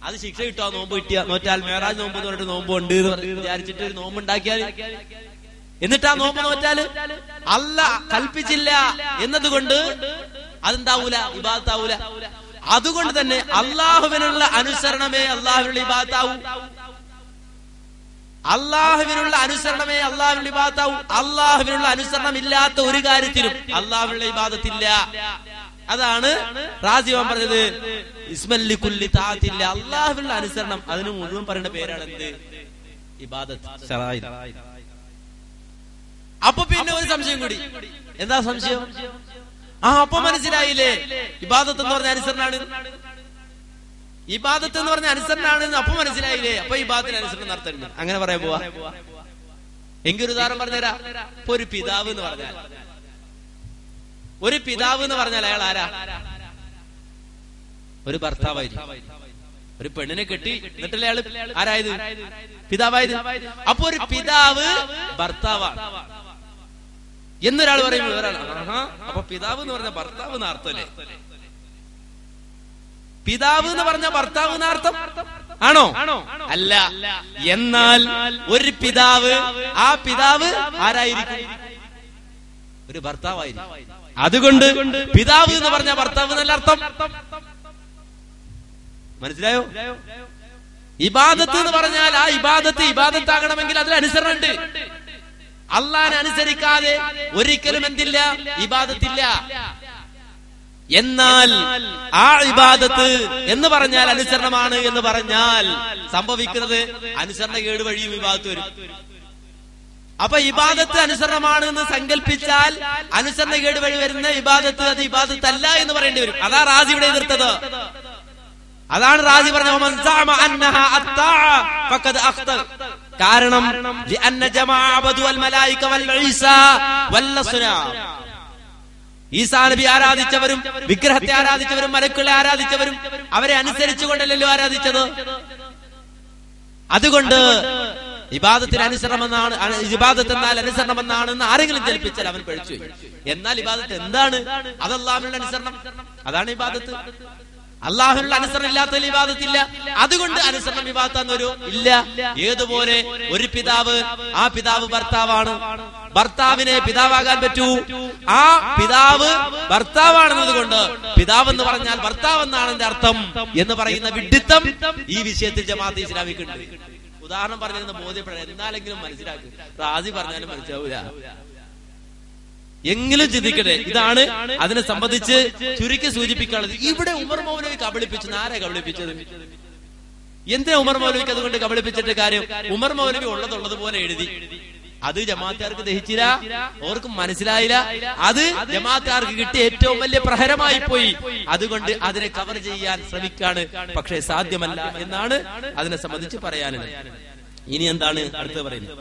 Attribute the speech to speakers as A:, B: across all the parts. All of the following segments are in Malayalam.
A: അത് ശിക്ഷ കിട്ടുക. നോമ്പ് കിട്ടിയ നോറ്റാൽ മേറാജ് നോമ്പ് എന്ന് പറഞ്ഞിട്ട് നോമ്പ് ഉണ്ട് എന്ന് വിചാരിച്ചിട്ട് ഒരു നോമ്പ് ഉണ്ടാക്കിയാൽ, എന്നിട്ട് ആ നോമ്പ് നോറ്റാല് അല്ലാഹ് കൽപ്പിച്ചില്ല എന്നതുകൊണ്ട് അതെന്താവൂല, ഇബാദത്താവൂല. അതുകൊണ്ട് തന്നെ അള്ളാഹുവിനുള്ള അനുസരണമേ അള്ളാഹുവിനുള്ള ഇബാദത്താവൂ. അള്ളാഹുവിനുള്ള അനുസരണമേ അള്ളാഹുവിനുള്ള ഇബാദത്താവൂ. അള്ളാഹുവിനുള്ള അനുസരണം ഇല്ലാത്ത ഒരു കാര്യത്തിലും അള്ളാഹുവിനുള്ള ഇബാദത്തില്ല. അതാണ് റാസിബാൻ പറഞ്ഞത്, ഇസ്മല്ലി കുല്ലി താഅത്തില്ല. അള്ളാഹുവിനുള്ള അനുസരണം, അതിന് മുഴുവൻ പറയുന്ന പേരാണ് എന്ത്? ഇബാദത്ത് ശറഈ. അപ്പൊ പിന്നെ ഒരു സംശയം കൂടി. എന്താ സംശയം? അപ്പൊ മനസ്സിലായില്ലേ, ഇബാദത്ത് എന്ന് പറഞ്ഞ അനുസരണാണ്. ഇബാദത്ത് എന്ന് പറഞ്ഞ അനുസരണാണെന്ന് അപ്പൊ മനസ്സിലായില്ലേ. അപ്പൊ ഇബാദത്തിന് അനുസരണം നടത്തണ്ട. അങ്ങനെ പറയാൻ പോവാ. എങ്കിൽ ഒരു ഉദാഹരണം പറഞ്ഞുതരാം. ഇപ്പൊ ഒരു പിതാവ് എന്ന് പറഞ്ഞാൽ, ഒരു പിതാവ് എന്ന് പറഞ്ഞാൽ അയാൾ ആരാ? ഒരു ഭർത്താവായിരിക്കും. ഒരു പെണ്ണിനെ കെട്ടി എന്നിട്ടല്ലേ അയാൾ ആരായത്? പിതാവായത്. അപ്പൊ ഒരു പിതാവ് ഭർത്താവാണ് എന്നൊരാൾ പറയുമ്പോൾ ഒരാൾ അപ്പൊ പിതാവ് എന്ന് പറഞ്ഞ ഭർത്താവ് എന്നർത്ഥല്ലേ? പിതാവ് എന്ന് പറഞ്ഞ ഭർത്താവ് എന്നർത്ഥം ആണോ? അല്ല. എന്നാൽ ഒരു പിതാവ്, ആ പിതാവ് ആരായിരിക്കും? ഒരു ഭർത്താവായിരിക്കും. അതുകൊണ്ട് പിതാവ് എന്ന് പറഞ്ഞ ഭർത്താവ് എന്നല്ല അർത്ഥം. മനസ്സിലായോ? ഇബാദത്ത് എന്ന് പറഞ്ഞാൽ ആ ഇബാദത്ത് ഇബാദത്താകണമെങ്കിൽ അതിൽ അനുസരണം ഉണ്ട്. അള്ളാഹിനെ അനുസരിക്കാതെ ഒരിക്കലും എന്തില്ല? ഇബാദത്തില്ല. എന്നാൽ ആ ഇബാദത്ത് എന്ന് പറഞ്ഞാൽ അനുസരണമാണ് എന്ന് പറഞ്ഞാൽ സംഭവിക്കുന്നത് അനുസരണ കേട് വഴിയും ഇബാദത്ത് വരും. അപ്പൊ ഇബാദത്ത് അനുസരണമാണ് എന്ന് സങ്കല്പിച്ചാൽ അനുസരണ കേട് വഴി വരുന്ന ഇബാദത്ത് അത് ഇബാദത്തല്ല എന്ന് പറയേണ്ടി വരും. അതാ റാസി ഇവിടെ എതിർത്തത്. അതാണ് റാസി പറഞ്ഞ കാരണം ഈസാ നബി ആരാധിച്ചവരും വിഗ്രഹത്തെ ആരാധിച്ചവരും മലക്കുകളെ ആരാധിച്ചവരും അവരെ അനുസരിച്ചുകൊണ്ടല്ലോ ആരാധിച്ചത്. അതുകൊണ്ട് ഇബാദത്തിന് അനുസരണമെന്നാണ്, ഇബാദത്ത് എന്നാൽ അനുസരണമെന്നാണെന്ന് ആരെങ്കിലും ജൽപ്പിച്ചാൽ അവൻ പഴിച്ചു. എന്നാൽ ഇബാദത്ത് എന്താണ്? അത് അല്ലാഹുവിനുള്ള അനുസരണം, അതാണ് ഇബാദത്ത്. അല്ലാഹുവിനുള്ള അനുസരണം ഇല്ലാത്തതിൽ ഇബാദത്തില്ല. അതുകൊണ്ട് അനുസരണം ഇബാദത്താന്നൊരു ഇല്ല. ഏതുപോലെ ഒരു പിതാവ്, ആ പിതാവ് ഭർത്താവാണ്, ഭർത്താവിനെ പിതാവാകാൻ പറ്റൂ. ആ പിതാവ് ഭർത്താവാണെന്നത് കൊണ്ട് പിതാവ് എന്ന് പറഞ്ഞാൽ ഭർത്താവ് എന്നാണ് എന്റെ അർത്ഥം എന്ന് പറയുന്ന വിഡ്ഢിത്തം ഈ വിഷയത്തിൽ ജമാഅത്തെ ഇസ്ലാമിക്കുണ്ട്. ഉദാഹരണം പറഞ്ഞിരുന്ന ബോധ്യപ്പെടാൻ എന്നാലെങ്കിലും മനസ്സിലാക്കും. റാസി പറഞ്ഞാലും മനസ്സിലാവൂല. എങ്കിലും ചിന്തിക്കട്ടെ. ഇതാണ് അതിനെ സംബന്ധിച്ച് ചുരുക്കി സൂചിപ്പിക്കാനുള്ളത്. ഇവിടെ ഉമർ മൗലവി കബളിപ്പിച്ചു. ആരെ കബളിപ്പിച്ചത്? എന്തിനാ ഉമർ മൗലവിക്ക് അതുകൊണ്ട് കബളിപ്പിച്ചിട്ട് കാര്യം? ഉമർ മൗലവി ഉള്ളതുപോലെ എഴുതി. അത് ജമാഅത്തുകാർക്ക് ദഹിച്ചില്ല, ഓർക്കും മനസ്സിലായില്ല. അത് ജമാഅത്തുകാർക്ക് കിട്ടിയ ഏറ്റവും വലിയ പ്രഹരമായി പോയി. അതുകൊണ്ട് അതിനെ കവർ ചെയ്യാൻ ശ്രമിക്കാണ്, പക്ഷേ സാധ്യമല്ല എന്നാണ് അതിനെ സംബന്ധിച്ച് പറയാനുള്ളത്. ഇനി എന്താണ് അടുത്ത് പറയുന്നത്?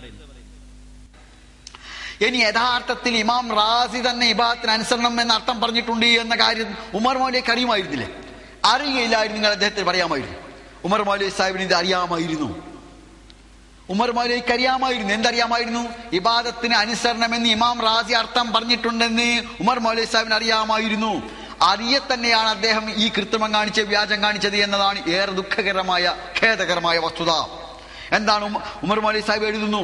B: ഇനി യഥാർത്ഥത്തിൽ ഇമാം റാസി തന്നെ ഇബാദത്തിന് അനുസരണം എന്ന അർത്ഥം പറഞ്ഞിട്ടുണ്ട് എന്ന കാര്യം ഉമർ മൗലവിക്ക് അറിയുമായിരുന്നില്ലേ? അറിയുകയില്ലായിരുന്നു. നിങ്ങൾ അദ്ദേഹത്തിന് പറയാമായിരുന്നു. ഉമർ മൗലവി സാഹിബിന് ഇത് അറിയാമായിരുന്നു. ഉമർ മൗലവിക്ക് അറിയാമായിരുന്നു. എന്തറിയാമായിരുന്നു? ഇബാദത്തിന് അനുസരണമെന്ന് ഇമാം റാസി അർത്ഥം പറഞ്ഞിട്ടുണ്ടെന്ന് ഉമർ മൗലവി സാഹിബിന് അറിയാമായിരുന്നു. അറിയെ തന്നെയാണ് അദ്ദേഹം ഈ കൃത്രിമം കാണിച്ച് വ്യാജം കാണിച്ചത് എന്നതാണ് ഏറെ ദുഃഖകരമായ ഖേദകരമായ വസ്തുത. എന്താണ് ഉമർ മൗലവി സാഹിബ് എഴുതുന്നു?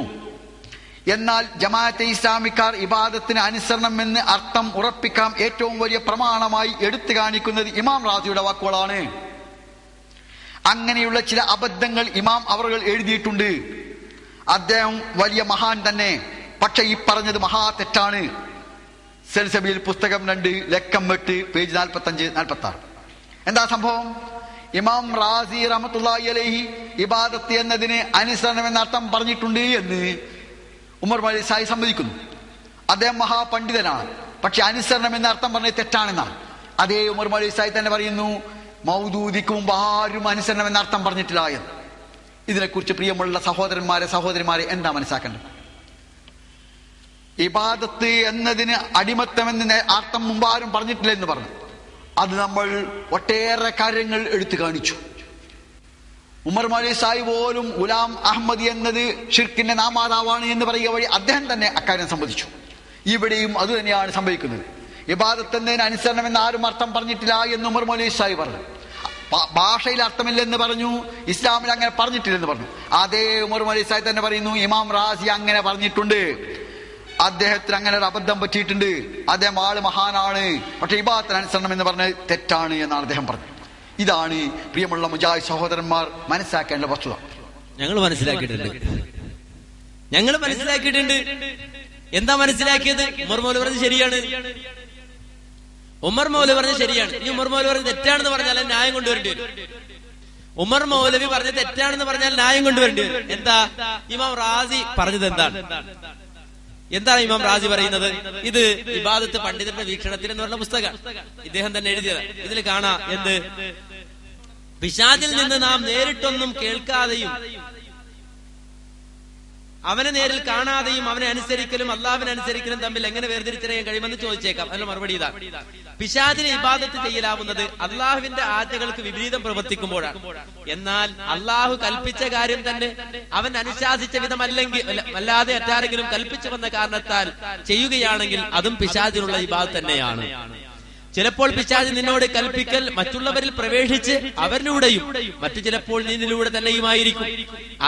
B: എന്നാൽ ജമാഅത്തെ ഇസ്ലാമിക്കാർ ഇബാദത്തിന് അനുസരണം എന്ന് അർത്ഥം ഉറപ്പിക്കാം ഏറ്റവും വലിയ പ്രമാണമായി എടുത്തു കാണിക്കുന്നത് ഇമാം റാസിയുടെ വാക്കുകളാണ്. അങ്ങനെയുള്ള ചില അബദ്ധങ്ങൾ ഇമാം അവർ എഴുതിയിട്ടുണ്ട്. അദ്ദേഹം വലിയ മഹാൻ തന്നെ, പക്ഷെ ഈ പറഞ്ഞത് മഹാ തെറ്റാണ്. സെൽസബിയിൽ പുസ്തകം 2 ലക്കം 8 പേജ് 45-46. എന്താ സംഭവം? ഇമാം റാസി റഹ്മത്തുള്ളാഹി അലൈഹി ഇബാദത്ത് എന്നതിന് അനുസരണം എന്ന അർത്ഥം പറഞ്ഞിട്ടുണ്ട് എന്ന് ഉമർ മൗലവി സാഹിബ് സമ്മതിക്കുന്നു. അദ്ദേഹം മഹാപണ്ഡിതനാണ്, പക്ഷെ അനുസരണം എന്ന അർത്ഥം പറഞ്ഞത് തെറ്റാണെന്നാണ്. അതേ ഉമർ മൗലവി സാഹിബ് തന്നെ പറയുന്നു മൗദൂദിക്ക് മുമ്പ് ആരും അനുസരണം എന്ന അർത്ഥം പറഞ്ഞിട്ടില്ല എന്ന്. ഇതിനെക്കുറിച്ച് പ്രിയമുള്ള സഹോദരന്മാരെ എന്താ മനസ്സിലാക്കേണ്ടത്? ഇബാദത്ത് എന്നതിന് അടിമത്തം എന്ന അർത്ഥം മുമ്പ് ആരും പറഞ്ഞിട്ടില്ല എന്ന് പറഞ്ഞു. അത് നമ്മൾ ഒട്ടേറെ കാര്യങ്ങൾ എടുത്തു കാണിച്ചു. ഉമർ മൗലവി സാഹിബ് പോലും ഗുലാം അഹമ്മദി എന്നത് ഷിർക്കിന്റെ നാമാതാവാണ് എന്ന് പറയുക വഴി അദ്ദേഹം തന്നെ അക്കാര്യം സമ്മതിച്ചു. ഇവിടെയും അത് തന്നെയാണ് സംഭവിക്കുന്നത്. ഇബാദത്ത് എന്നതിന് അനുസരണം എന്ന് ആരും അർത്ഥം പറഞ്ഞിട്ടില്ല എന്ന് ഉമർ മൗലവി സാഹിബ് പറഞ്ഞു. ഭാഷയിൽ അർത്ഥമില്ലെന്ന് പറഞ്ഞു, ഇസ്ലാമിൽ അങ്ങനെ പറഞ്ഞിട്ടില്ലെന്ന് പറഞ്ഞു. അതേ ഉമർ മൗലവി സാഹിബ് തന്നെ പറയുന്നു, ഇമാം റാസി അങ്ങനെ പറഞ്ഞിട്ടുണ്ട്, അദ്ദേഹത്തിന് അങ്ങനെ ഒരു അബദ്ധം പറ്റിയിട്ടുണ്ട്, അദ്ദേഹം ആള് മഹാനാണ്, പക്ഷെ ഇബാദത്തിന് അനുസരണം എന്ന് പറഞ്ഞത് തെറ്റാണ് എന്നാണ് അദ്ദേഹം പറഞ്ഞത്. ഇതാണ് പ്രിയമുള്ള മുജാഹിദ് സഹോദരന്മാർ മനസ്സിലാക്കേണ്ട വസ്തുത.
A: ഞങ്ങൾ മനസ്സിലാക്കിയിട്ടുണ്ട്. എന്താ മനസ്സിലാക്കിയത്? ഉമർ മൗലവി പറഞ്ഞത് ശരിയാണ്. ഉമർ മൗലവി പറഞ്ഞത് ശരിയാണ്. ഈ ഉമർ മൗലവി പറഞ്ഞത് തെറ്റാണെന്ന് പറഞ്ഞാൽ ന്യായം കൊണ്ടുവരേണ്ടി വരും. ഉമർ മൗലവി പറഞ്ഞത് തെറ്റാണെന്ന് പറഞ്ഞാൽ ന്യായം കൊണ്ടുവരേണ്ടി വരും. എന്താ ഇമാം റാസി പറഞ്ഞത്? എന്താണ് ഇമാം റാസി പറയുന്നത്? ഇത് ഇബാദത്ത് പണ്ഡിതന്റെ വീക്ഷണത്തിൽ എന്ന് പറഞ്ഞ പുസ്തകം ഇദ്ദേഹം തന്നെ എഴുതിയത്. ഇതിൽ കാണാം എന്ത്, പിശാചിൽ നിന്ന് നാം നേരിട്ടൊന്നും കേൾക്കാതെയും അവനെ നേരിൽ കാണാതെയും അവനെ അനുസരിക്കലും അള്ളാഹുവിനെ അനുസരിക്കലും തമ്മിൽ എങ്ങനെ വേർതിരിച്ചറിയാൻ കഴിയുമെന്ന് ചോദിച്ചേക്കാം. അതിന് മറുപടി ഇതാണ്: പിശാചിനെ ഇബാദത്ത് ചെയ്യലാവുന്നത് അള്ളാഹുവിന്റെ ആജ്ഞകൾക്ക് വിപരീതം പ്രവർത്തിക്കുമ്പോഴാണ്. എന്നാൽ അള്ളാഹു കൽപ്പിച്ച കാര്യം തന്നെ അവൻ അനുശാസിച്ച വിധം അല്ലാതെ മറ്റാരെങ്കിലും കൽപ്പിച്ചു വന്ന കാരണത്താൽ ചെയ്യുകയാണെങ്കിൽ അതും പിശാചിനുള്ള ഇബാദത്ത് തന്നെയാണ്. ചിലപ്പോൾ പിശാച് നിന്നോട് കൽപ്പിക്കൽ മറ്റുള്ളവരിൽ പ്രവേശിച്ച് അവരിലൂടെയും മറ്റു ചിലപ്പോൾ നിന്നിലൂടെ തന്നെയുമായിരിക്കും.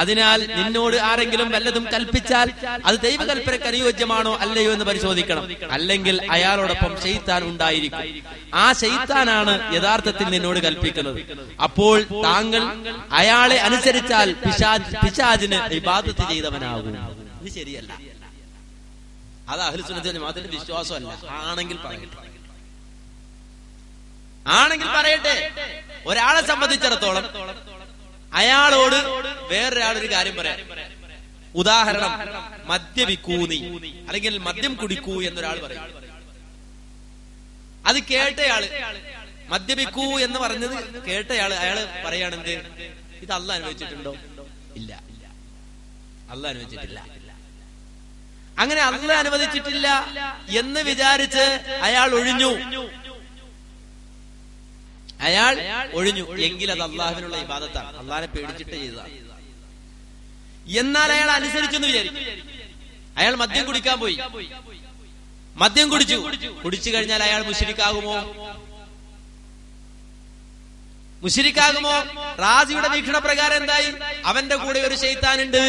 A: അതിനാൽ നിന്നോട് ആരെങ്കിലും വല്ലതും കൽപ്പിച്ചാൽ അത് ദൈവകൽപ്പനയ്ക്ക് അനുയോജ്യമാണോ അല്ലയോ എന്ന് പരിശോധിക്കണം. അല്ലെങ്കിൽ അയാളോടൊപ്പം ശൈത്താൻ ഉണ്ടായിരിക്കും. ആ ശൈത്താനാണ് യഥാർത്ഥത്തിൽ നിന്നോട് കൽപ്പിക്കുന്നത്. അപ്പോൾ താങ്കൾ അയാളെ അനുസരിച്ചാൽ പിശാചിന് ഇബാദത്ത് ചെയ്തവനാകും. ഇത് ശരിയല്ല. അത് അഹ്ലു സുന്നത്ത് വൽ ജമാഅത്തിന്റെ വിശ്വാസമല്ല. ആണെങ്കിൽ പറയട്ടെ. ഒരാളെ സംബന്ധിച്ചിടത്തോളം അയാളോട് വേറൊരാളൊരു കാര്യം പറയാം. ഉദാഹരണം, മദ്യപിക്കൂ നീ, അല്ലെങ്കിൽ മദ്യം കുടിക്കൂ എന്നൊരാൾ പറയും. അത് കേട്ടയാള്, മദ്യപിക്കൂ എന്ന് പറഞ്ഞത് കേട്ടയാള്, അയാള് പറയാണെന്ത്, ഇത് അള്ളാഹ് അനുവദിച്ചിട്ടുണ്ടോ? ഇല്ല, അള്ളാഹ് അനുവദിച്ചിട്ടില്ല. അങ്ങനെ അള്ളാഹ് അനുവദിച്ചിട്ടില്ല എന്ന് വിചാരിച്ച് അയാൾ ഒഴിഞ്ഞു എങ്കിൽ അത് അള്ളാഹുവിനുള്ള ഇബാദത്താണ്, അള്ളാഹിനെ പേടിച്ചിട്ട് ചെയ്തതാണ്. എന്നാൽ അയാൾ അനുസരിച്ചെന്ന് വിചാരിക്കും. അയാൾ മദ്യം കുടിക്കാൻ പോയി, മദ്യം കുടിച്ചു കഴിഞ്ഞാൽ അയാൾ മുശ്രിക്കാകുമോ? റാസിയുടെ വീക്ഷണ പ്രകാരം എന്തായി? അവന്റെ കൂടെ ഒരു ശൈത്താനുണ്ട്.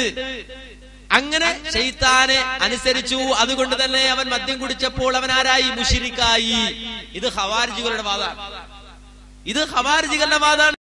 A: അങ്ങനെ ശൈത്താനെ അനുസരിച്ചു. അതുകൊണ്ട് തന്നെ അവൻ മദ്യം കുടിച്ചപ്പോൾ അവൻ ആരായി? മുശ്രിക്കായി. ഇത് ഖവാരിജികളുടെ വാദമാണ്.